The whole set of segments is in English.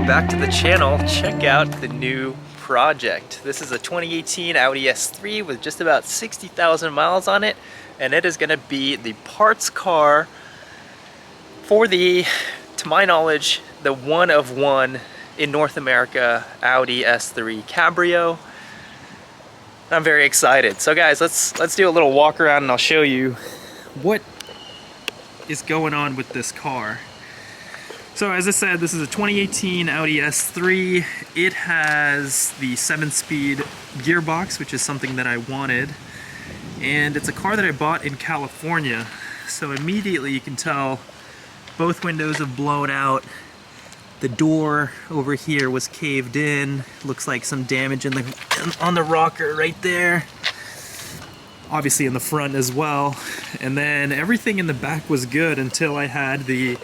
welcome back to the channel. Check out the new project. This is a 2018 Audi S3 with just about 60,000 miles on it, and it is going to be the parts car for the, to my knowledge, the one of one in North America Audi S3 Cabrio. I'm very excited. So guys, let's do a little walk around and I'll show you what is going on with this car. So as I said, this is a 2018 Audi S3. It has the 7-speed gearbox, which is something that I wanted. And it's a car that I bought in California. So immediately you can tell both windows have blown out. The door over here was caved in. Looks like some damage on the rocker right there. Obviously in the front as well. And then everything in the back was good until I had the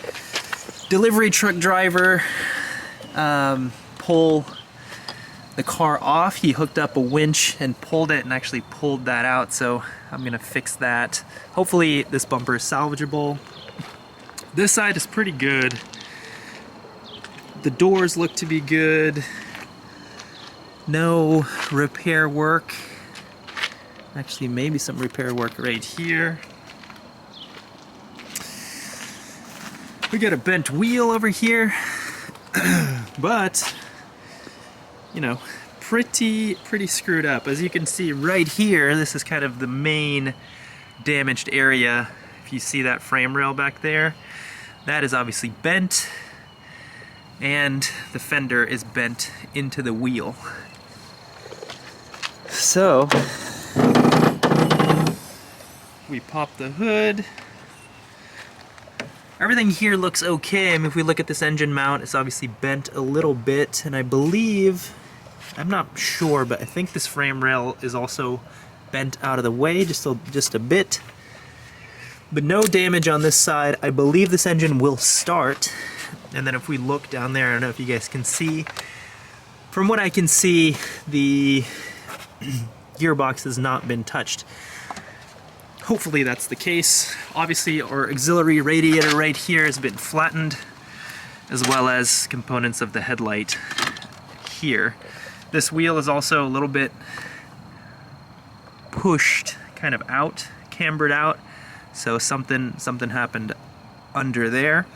delivery truck driver pull the car off. He hooked up a winch and pulled it and actually pulled that out, so I'm gonna fix that. Hopefully this bumper is salvageable. This side is pretty good. The doors look to be good. No repair work. Actually, maybe some repair work right here. We got a bent wheel over here, but, you know, pretty screwed up. As you can see right here, this is kind of the main damaged area. If you see that frame rail back there, that is obviously bent, and the fender is bent into the wheel. So, we pop the hood. Everything here looks okay. I mean, if we look at this engine mount, it's obviously bent a little bit, and I believe, I'm not sure, but I think this frame rail is also bent out of the way just a bit. But no damage on this side. I believe this engine will start. And then if we look down there, I don't know if you guys can see, from what I can see, the gearbox has not been touched. Hopefully that's the case. Obviously our auxiliary radiator right here has been flattened, as well as components of the headlight here. This wheel is also a little bit pushed kind of out, cambered out, so something happened under there.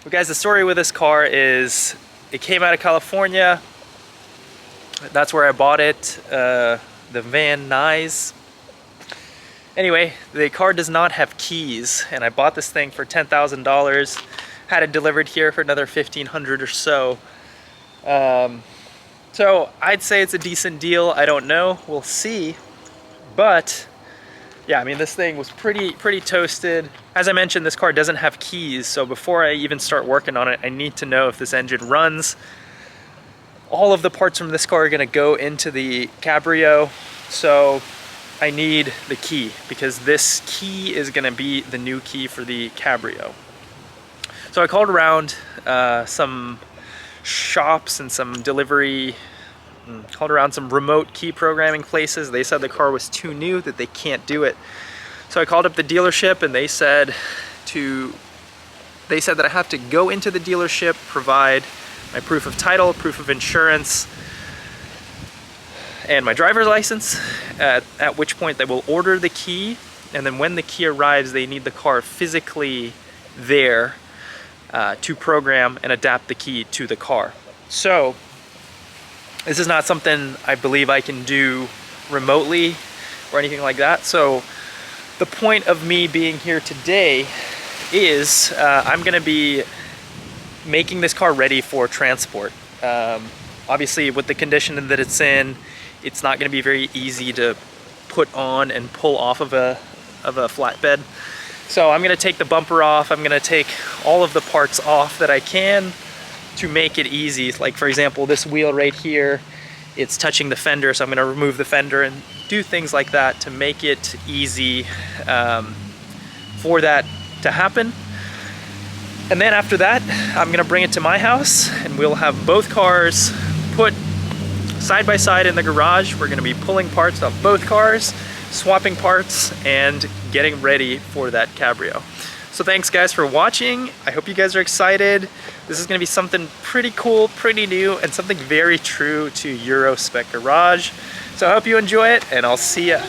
Well guys, the story with this car is it came out of California. That's where I bought it, the Van Nuys. Anyway, the car does not have keys, and I bought this thing for $10,000, had it delivered here for another $1,500 or so. So I'd say it's a decent deal. I don't know, we'll see. But yeah, I mean, this thing was pretty toasted. As I mentioned, this car doesn't have keys, so before I even start working on it, I need to know if this engine runs. All of the parts from this car are gonna go into the Cabrio, so I need the key, because this key is gonna be the new key for the Cabrio. So I called around some shops and some called around some remote key programming places. They said the car was too new, that they can't do it. So I called up the dealership, and they said that I have to go into the dealership, provide my proof of title, proof of insurance, and my driver's license, at which point they will order the key, and then when the key arrives, they need the car physically there to program and adapt the key to the car. So this is not something I believe I can do remotely or anything like that. So the point of me being here today is I'm gonna be making this car ready for transport. Obviously with the condition that it's in, it's not going to be very easy to put on and pull off of a flatbed. So I'm going to take the bumper off. I'm going to take all of the parts off that I can to make it easy. Like for example, this wheel right here, it's touching the fender, so I'm going to remove the fender and do things like that to make it easy for that to happen. And then after that, I'm going to bring it to my house, and we'll have both cars put side by side in the garage. We're going to be pulling parts off both cars, swapping parts, and getting ready for that Cabrio. So thanks guys for watching. I hope you guys are excited. This is gonna be something pretty cool, pretty new, and something very true to Euro Spec Garage. So I hope you enjoy it, and I'll see ya.